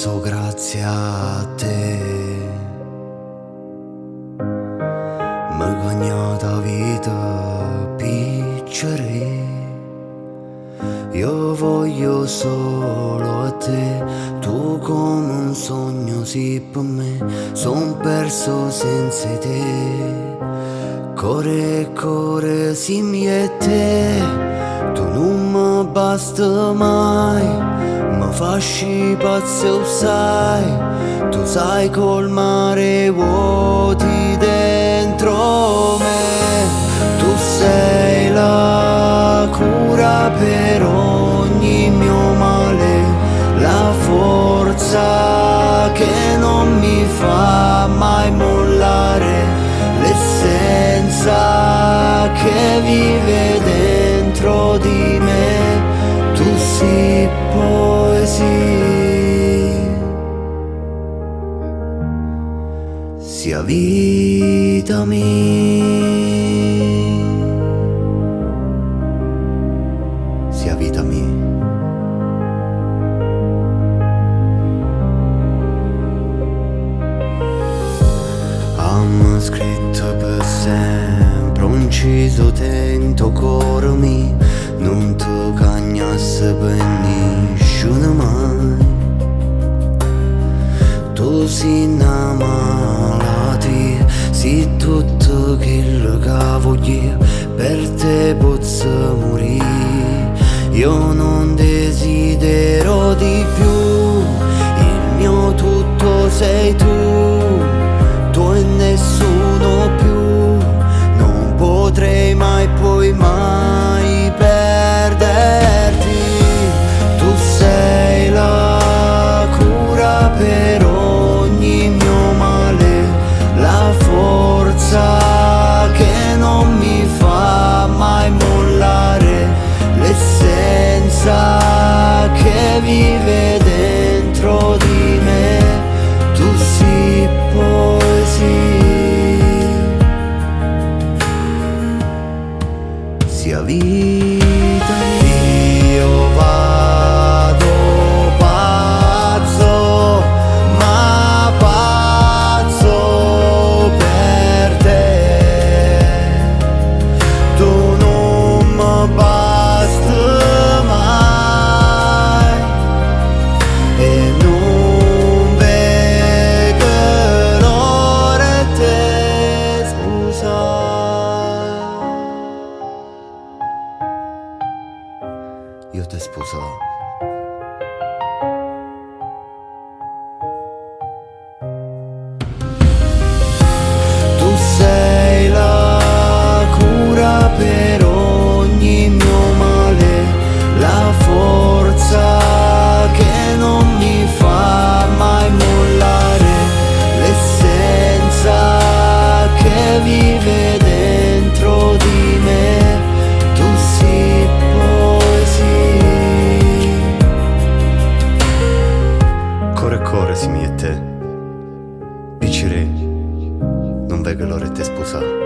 posso grazie a te. Mi cagnata vita piccere, io voglio solo a te. Tu come un sogno sì per me, son perso senza te. Core, core, simmi e te, tu non mi basta mai, mi fasci pazzo, sai, tu sai colmare vuoti dentro me. Tu sei la cura per ogni mio male, la forza che non mi fa mai mollare, l'essenza che vive dentro di me. Tu sei poesia, sia vita mia, sia vita mia. Hanno scritto per sempre, un ciso tento cuore mio, non ti cagnasse per nessuno mai. Tu sei una malattia, sei tutto quello che voglio, per te posso morire. Io non desidero di più, il mio tutto sei tu, tu e nessuno più. Non potrei mai, poi mai perderti. Tu sei la cura per ogni mio male, la forza che non mi fa mai mollare, l'essenza che vive dentro di me. Tu sei poesia, sia vita mia. Io vado pazzo, ma pazzo per te. Tu non mi basti mai e non vedo l'ora te scusare. Io ti sposerò. Tu sei la cura per ogni mio male, la forza che non mi fa mai mollare, l'essenza che vive dentro di me. Tu sei poesia. Core core si miette, piccire, non vedo l'ora di te sposare.